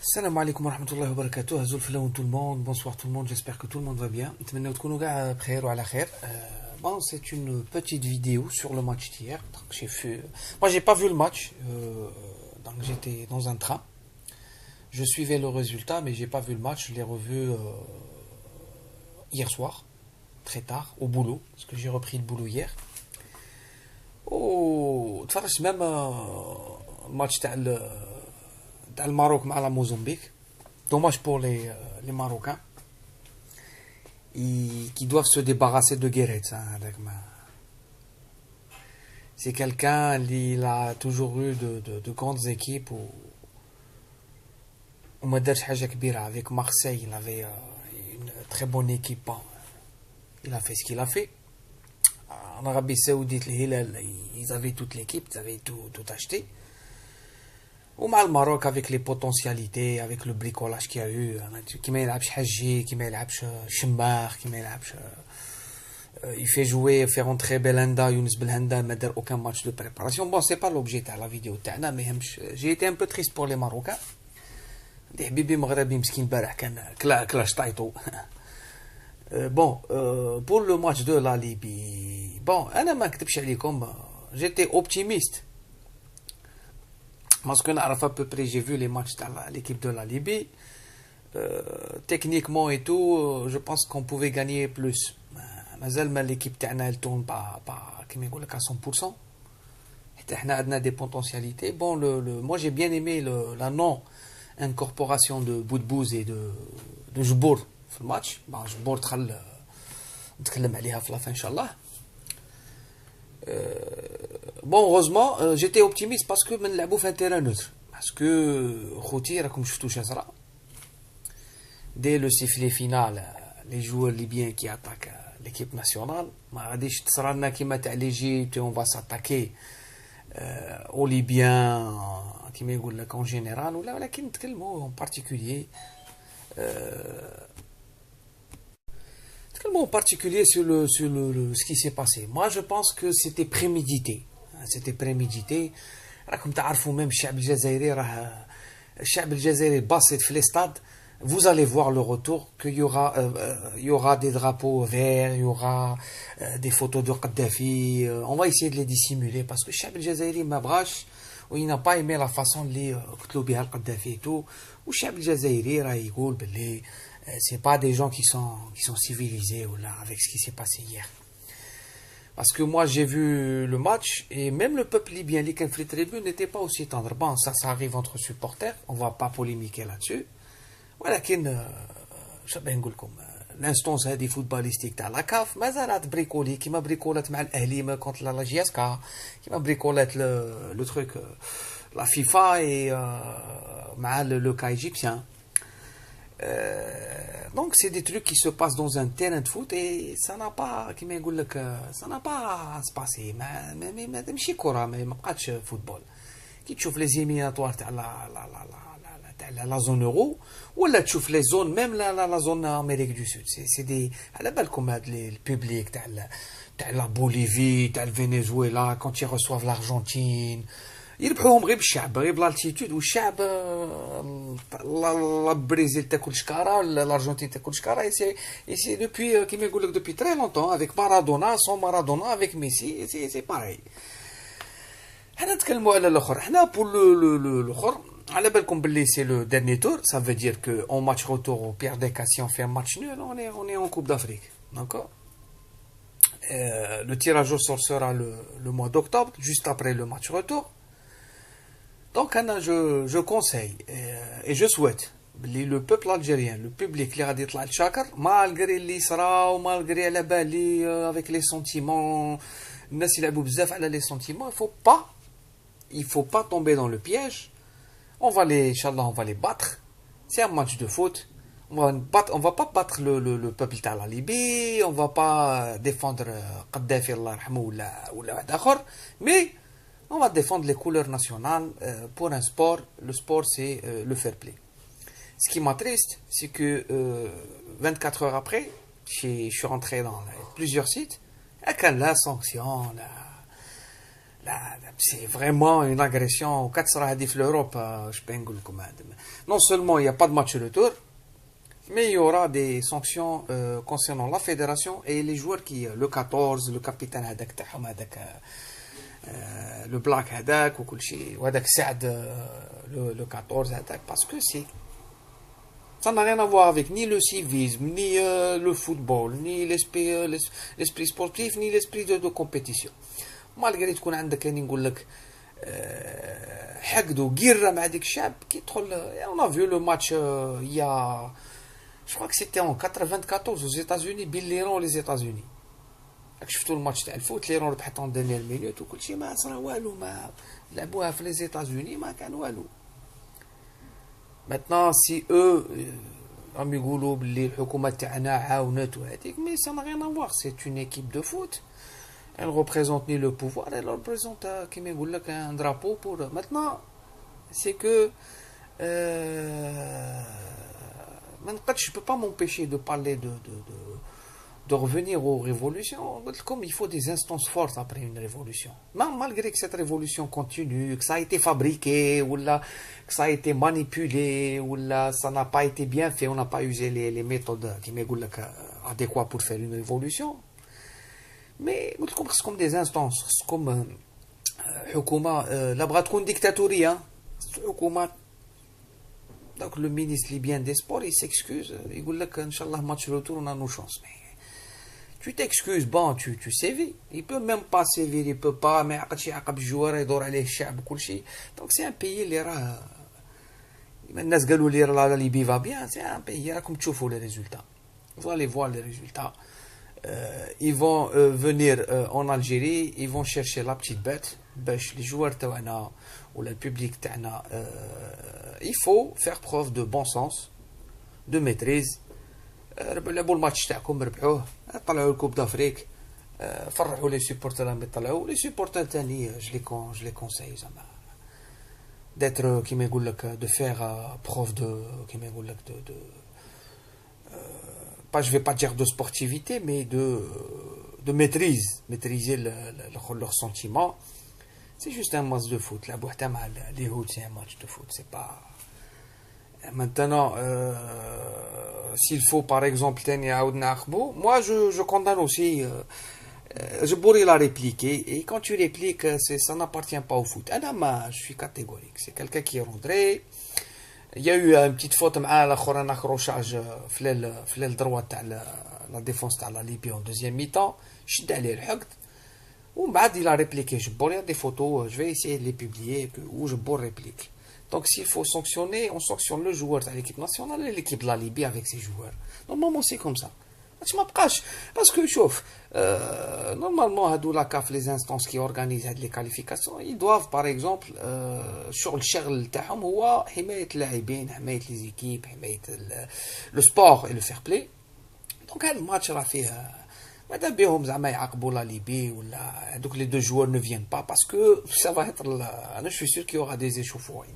Salam alaikum wa rahmatullahi wa barakatuh. Azul filaoun tout le monde. Bonsoir tout le monde. J'espère que tout le monde va bien. نتمنى تكونوا كاع بخير وعلى خير. Bon, c'est une petite vidéo sur le match d'hier. Donc j'ai fait. Moi, j'ai pas vu le match. Donc j'étais dans un train. Je suivais le résultat, mais j'ai pas vu le match. Je l'ai revu hier soir, très tard, au boulot, parce que j'ai repris le boulot hier. Oh, تفرجت même match تاع الماروك مع لا موزمبيق. Dommage pour les Marocains qui doivent se débarrasser de Guéret. C'est quelqu'un qui a toujours eu de grandes équipes où ما دارش حاجة كبيرة. Avec Marseille, il avait une très bonne équipe. Il a fait ce qu'il a fait. En Arabie Saoudite, les Hilal, ils avaient toute l'équipe, ils avaient tout acheté. Ou mal Maroc avec les potentialités, avec le bricolage qu'il y a eu, qui m'a يلعبش حجي, qui m'a يلعبش شمار, qui m'a يلعبش il fait jouer, faire entrer Belhanda, Younes Belhanda, mais n'a aucun match de préparation. Bon, c'est pas l'objet de la vidéo تاعنا, mais j'ai été un peu triste pour les Marocains. des حبيبي مغربي مسكين البارح كان كلاش طايطو. Bon, pour le match de la Libye, bon, انا ما نكذبش عليكم, j'étais optimiste. Parce que à peu près, j'ai vu les matchs de l'équipe de la Libye. Techniquement et tout, je pense qu'on pouvait gagner plus. Mais l'équipe elle tourne pas à 100%. Et on a des potentialités. Bon, moi j'ai bien aimé la non-incorporation de Boudbouz et de Jbour dans le match. Bon, Jbour, نتكلم عليها في la fin, Inch'Allah. Bon, heureusement, j'étais optimiste parce que من لعبوا في un terrain neutre. Parce que خوتي راكم شفتوا شازرا. Dès le sifflet final, les joueurs libyens qui attaquent l'équipe nationale, ما غاديش تصرى لنا كيما تاع l'Égypte, on va s'attaquer aux Libyens كيما يقول لك en général, ولكن نتكلموا en particulier en particulier sur ce qui s'est passé. Moi, je pense que c'était prémédité. C'était prémédité. راكم تعرفوا même الشعب الجزائري راه الشعب الجزائري باصت في stade. Vous allez voir le retour qu'il y aura des drapeaux verts, il y aura des photos de Kadhafi. On va essayer de les dissimuler parce que الشعب الجزائري ما بغاش il n'a pas aimé la façon اللي قتلوا بها القذافي tout. والشعب الجزائري راه يقول باللي c'est pas des gens qui sont civilisés ou là avec ce qui s'est passé hier. Parce que moi j'ai vu le match et même le peuple libyen, les Free Tribune n'était pas aussi tendre. Bon, ça arrive entre supporters, on va pas polémiquer là-dessus. ولكن شبه نقول لكم l'instance هذه footballistique تاع لا كاف مازالت بريكولي كيما بريكولات مع الاهلي كونت لا جي اس كا, كيما بريكولات لو تروك لا فيفا اي مع لو كا ايجيبسيان. Donc c'est des trucs qui se passent dans un terrain de foot et ça n'a pas كيما يقول لك ça n'a pas se passer. ما تمشي كره, ما بقاتش فوتبول. كي تشوف لي زيميناتوار تاع la zone euro ولا تشوف les zones même la zone Amérique du Sud, c'est des على بالكم هاد البوبليك تاع la Bolivie, تاع الفنزويلا quand ils reçoivent l'Argentine يربحوهم غير بالشعب, غير بالالتيتود. والشعب البرازيل تاكل شكاره, الارجنتين تاكل شكاره. et c'est depuis كيما يقول لك depuis très longtemps avec Maradona, sans Maradona, avec Messi, c'est pareil. حنا نتكلموا على الاخر. حنا pour الاخر على بالكم باللي c'est le dernier tour, ça veut dire que en match retour au pire des cas si on fait un match nul on est en Coupe d'Afrique, d'accord. Le tirage au sort sera le mois d'octobre, juste après le match retour. Donc je conseille et je souhaite le peuple algérien, le public اللي غادي يطلع لشاكر malgré اللي صرا ومالغري على بالي avec les sentiments, الناس يلعبوا بزاف على les sentiments. Il faut pas tomber dans le piège. Inch'Allah, on va les battre. C'est un match de foot. On va pas battre le peuple de la Libye, on va pas défendre Kadhafi Allah yarhamou ou واحد آخر, mais on va défendre les couleurs nationales pour un sport. Le sport, c'est le fair play. Ce qui m'attriste, c'est que 24 heures après, je suis rentré dans plusieurs sites, avec la sanction, لا c'est vraiment une agression كتصرى هذه في l'Europe. Je peux نقول لكم هذا non seulement il y a pas de match retour mais il y aura des sanctions concernant la fédération et les joueurs qui le 14 le capitaine هذاك تاعهم هذاك le black هذاك وكل شيء وهذاك سعد le 14 هذاك parce que c'est ça n'a rien à voir avec ni le civisme, ni le football, ni l'esprit sportif, ni l'esprit de compétition. Malgré تكون عندك يعني نقول لك حقد وقيرة مع ديك الشعب كي تدخل. On a vu le match il y a je crois que c'était en 94 aux États-Unis بين l'Iran et les États-Unis. راك شفتوا الماتش تاع الفوت l'Iran ربحت en dernière minute وكل شيء ما صرا والو ما لعبوها في les États-Unis ما كان والو. Maintenant si eux راهم يقولوا باللي الحكومه تاعنا عاونت وهذيك mais ça n'a rien à voir. C'est une équipe de foot. Elle représente ni le pouvoir, elle représente كيما يقول لك un drapeau pour maintenant c'est que ما نقدش je peux pas m'empêcher de parler de revenir aux révolutions. Comme il faut des instances fortes après une révolution. Malgré que cette révolution continue, que ça a été fabriqué, ou là, que ça a été manipulé, ou là, ça n'a pas été bien fait, on n'a pas usé les méthodes qui adéquates pour faire une révolution. Mais comme des instances, comme la bras de dictatoriale, donc le ministre libyen des sports, il s'excuse, il dit que Inch'Allah match retour on a nos chances. Mais tu t'excuses, bon, tu sévis. Il peut même pas sévir, il peut pas, mais donc c'est un pays les rats. الناس قالوا لي la Libye va bien, c'est un pays راكم تشوفوا les résultats. Vous allez voir les résultats. Ils vont venir en Algérie, ils vont chercher la petite bête. Les joueurs تاعنا ou le public تاعنا, il faut faire preuve de bon sens, de maîtrise. لعبوا الماتش تاعكم ربحوه طلعوا الكوب دافريك فرحوا لي سوبورتر اللي طلعوا لي سوبورتر ثاني je les conseille زعما d'être كيما يقول لك de faire preuve de كيما يقول لك de pas je vais pas dire de sportivité mais de maîtriser leurs sentiments. C'est juste un match de foot. La boîte مع اليهود c'est un match de foot, c'est pas. Maintenant, s'il faut par exemple moi je condamne aussi. Je pourrais la répliquer et quand tu répliques ça n'appartient pas au foot. Je suis catégorique. C'est quelqu'un qui est rentré. Il y a eu une petite faute مع الاخر un accrochage في الدروه تاع la défense تاع la Libye en deuxième mi-temps. شد عليه الحقد ومن بعد il a répliqué. Je pourrais des photos, je vais essayer de les publier où je pourrais répliquer. Donc s'il faut sanctionner, on sanctionne le joueur de l'équipe nationale et l'équipe de la Libye avec ses joueurs. Normalement c'est comme ça. Parce que chauffe. Normalement la CAF, les instances qui organisent les qualifications, ils doivent par exemple sur le شغل تاعهم هو حماية اللاعبين, حماية les équipes, حماية le sport et le fair play. Donc هذا الماتش راه فيه ماذا بهم زعما يعاقبوا لا ليبي ولا هذوك les deux joueurs ne viennent pas parce que ça va être انا je suis sûr qu'il y aura des échauffourées.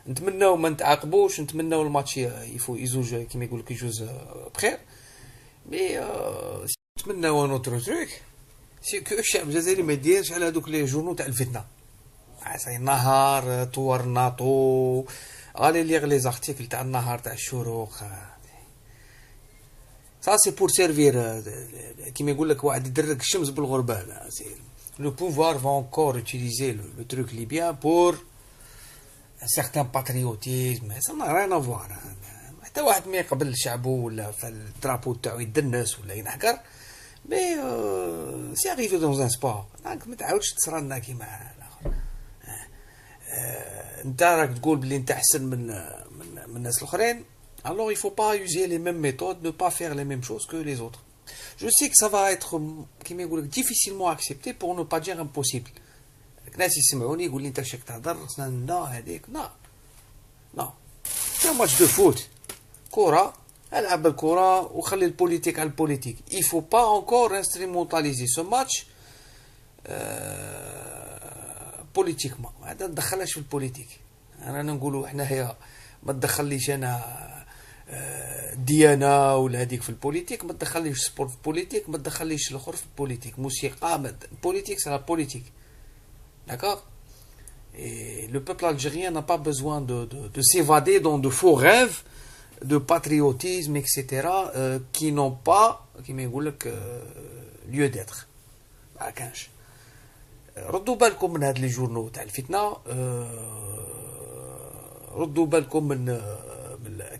نتمناو ما نتعاقبوش, نتمناو الماتش يزوج كيما يقول لك يجوز بخير. مي نتمناو نوتر تروك سي كو الشعب الجزائري ما يديرش على هذوك لي جورنو تاع الفتنه. سي النهار تورناطو غالي ليغ لي زارتيكل تاع النهار تاع الشروق. Ça c'est pour servir كيما يقول لك واحد يدرك الشمس بالغربال. Le pouvoir va encore utiliser le truc libyen pour un certain patriotisme. Ça n'a rien à voir. حتى واحد ما يقبل شعبه ولا في الدرابو تاعو يدنس ولا ينحقر. مي سي arrivé dans un sport. ما تعاودش تصرى لنا كيما الاخر. انت راك تقول بلي انت احسن من الناس الاخرين. Alors il faut pas user les mêmes méthodes, ne pas faire les mêmes choses que les autres. Je sais que ça va être difficilement accepté pour ne pas dire impossible. الناس يسمعوني يقول لي انت شاك تهضر لا هذيك لا c'est un match de foot. كرة العب الكرة وخلي البوليتيك على البوليتيك. Il faut pas encore instrumentaliser ce match politiquement. هذا ما تدخلش في البوليتيك. انا نقولوا حنايا ما تدخليش انا ديانه ولا هذيك في البوليتيك، ما تدخليش سبور في البوليتيك، ما تدخليش الاخر في البوليتيك، موسيقى البوليتيك سي لا بوليتيك. D'accord? Et le peuple algérien n'a pas besoin de s'évader dans de faux rêves de patriotisme, etc., qui n'ont pas, qui lieu d'être. ما كانش. ردوا بالكم من هاد لي جورنو تاع الفتنه، ردوا بالكم من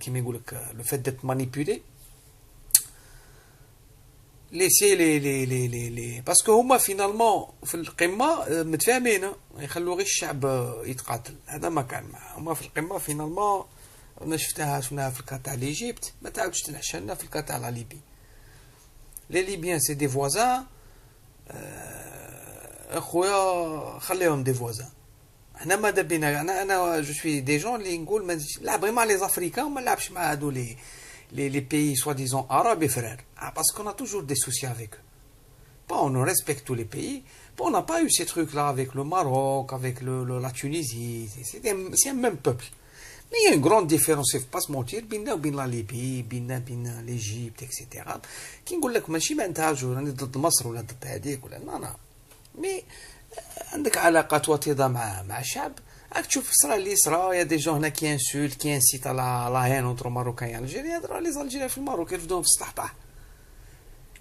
كيما يقول لك لو فيت ديت مانيبيولي، ليسي لي باسكو هما فينالمون في القمه متفاهمين، يخلوا غير الشعب يتقاتل. هذا ما كان معاه. هما في القمه فينالمون رانا شفناها في الكا تاع ليجيبت، ما تعاودش تنحشى لنا في الكا تاع لا ليبي. لي ليبيان سي دي فوازان، اخويا خليهم دي فوازان. حنا ماذا بينا، انا جو سوي دي جون اللي نقول ما نلعب غير مع لي افريكان وما نلعبش مع هادو les pays soi-disant arabes et frères. Parce qu'on a toujours des soucis avec eux. Bon, on respecte tous les pays. Bon, on n'a pas eu ces trucs-là avec le Maroc, avec la Tunisie. C'est un même peuple. Mais il y a une grande différence, il ne faut pas se mentir, bin la Libye, bin l'Égypte, etc. Qui نقول لك ماشي ما نتهاجوا راني ضد مصر ولا ضد هذيك ولا لا. مي عندك علاقات وطيدة مع الشعب. راك تشوف صرا اللي صرا، يا دي جون هنا كي انسولت كي انسيت لا هين اونتر ماروكان والجيريا، راه لي زالجيريان في الماروك يرفدوهم في السطحطح.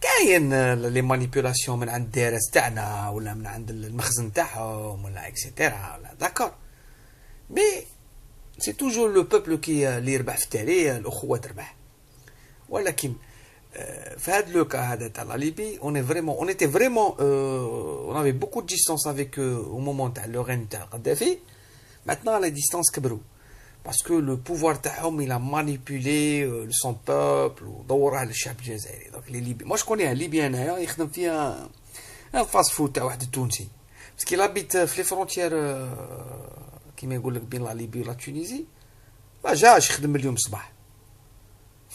كاين لي مانيبيولاسيون من عند الدارس تاعنا ولا من عند المخزن تاعهم ولا اكسيتيرا ولا داكور. مي سي توجور لو بوبل كي اللي يربح في التاريخ، الاخوه تربح. ولكن في هذا لو كا هذا تاع لا ليبي اون ايتي فريمون اون افي بوكو دو ديستانس افيك او مومون تاع لو رين تاع القذافي. Maintenant, les distances كبروا parce que le pouvoir تاعهم il a manipulé son peuple ودور على الشعب الجزائري. دونك لي ليبي moi je connais un Libyen هنايا يخدم فيها ان فاست فود تاع واحد التونسي، باسكو لابيت في لي فرونتيير كيما يقول لك بين لا ليبي ولا تونيزي. ما جاش يخدم اليوم الصباح،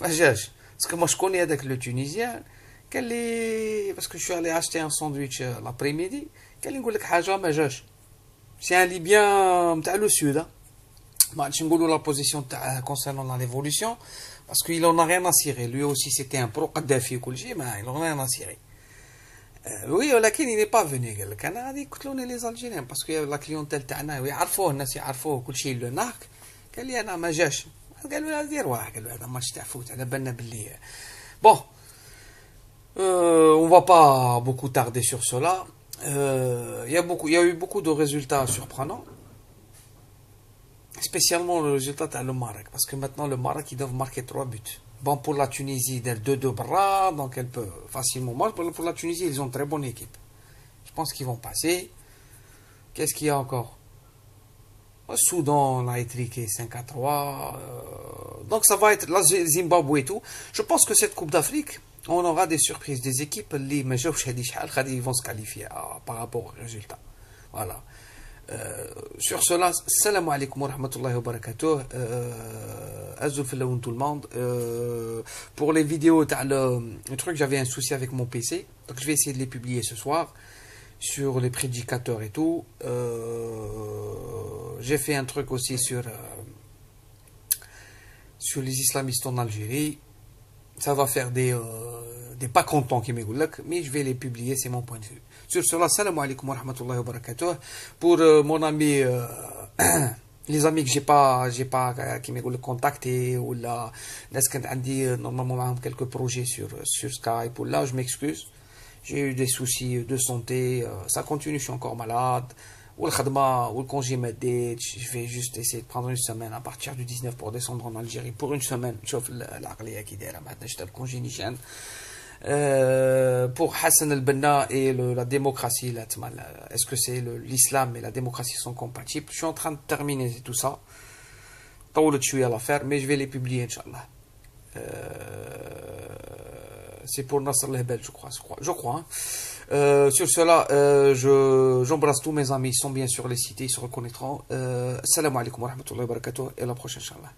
ما جاش باسكو moi je connais هذاك لو تونيزيان. قال لي باسكو شو علي اشتي ان ساندويتش لابريميدي، قال لي نقول لك حاجه ما جاش. C'est un Libyen تاع لو سود. ما عادش نقولوا لا بوزيسيون تاعه concernant la révolution parce qu'il en a rien à cirer. Lui aussi c'était un pro قدافي وكل شيء، ما il en a rien à cirer. Oui ولكن il n'est pas venu. قال لك انا غادي يقتلوني لي زالجيريان باسكو لا كليونتيل تاعنا ويعرفوه الناس يعرفوه كل شيء لو نارك. قال لي انا ما جاش. قالوا له دير واحد، قال له هذا ماتش تاع فوت على بالنا باللي bon on va pas beaucoup tarder sur cela. Il y a eu beaucoup de résultats surprenants, spécialement le résultat à le Maroc, parce que maintenant le Maroc ils doivent marquer 3 buts. Bon, pour la Tunisie, 2-2 bras, donc elle peut facilement. Moi, pour la Tunisie, ils ont une très bonne équipe. Je pense qu'ils vont passer. Qu'est-ce qu'il y a encore? Le Soudan, on a étriqué 5-3. Donc ça va être la Zimbabwe et tout. Je pense que cette Coupe d'Afrique, on aura des surprises, des équipes ils vont se qualifier par rapport aux résultats. Voilà. Sur cela, salam alaikum wa rahmatullahi wa barakatuh. Tout le monde. Pour les vidéos, le truc, j'avais un souci avec mon PC. Donc je vais essayer de les publier ce soir sur les prédicateurs et tout. J'ai fait un truc aussi sur les islamistes en Algérie. Ça va faire des pas contents qui m'égoulent, mais je vais les publier, c'est mon point de vue. Sur cela, salam alaikum wa rahmatullahi wa barakatuh. Pour mon ami, les amis que j'ai pas qui m'égoulent contacté, ou là, normalement quelques projets sur Skype, ou là, je m'excuse. J'ai eu des soucis de santé, ça continue, je suis encore malade. Ou le congé m'aide, je vais juste essayer de prendre une semaine à partir du 19 pour descendre en Algérie pour une semaine. Sauf l'aqliya qui dira maintenant je le congé nichane. Pour Hassan el-Benna et la démocratie, est-ce que c'est l'islam et la démocratie sont compatibles? Je suis en train de terminer tout ça. طولت شوية l'affaire, mais je vais les publier Inch'Allah. C'est pour Nasser Lehbel, je crois. Sur cela, j'embrasse tous mes amis, ils sont bien sur les sites, ils se reconnaîtront. Salam alaikum wa rahmatullahi wa barakatuh, et à la prochaine, Inch'Allah.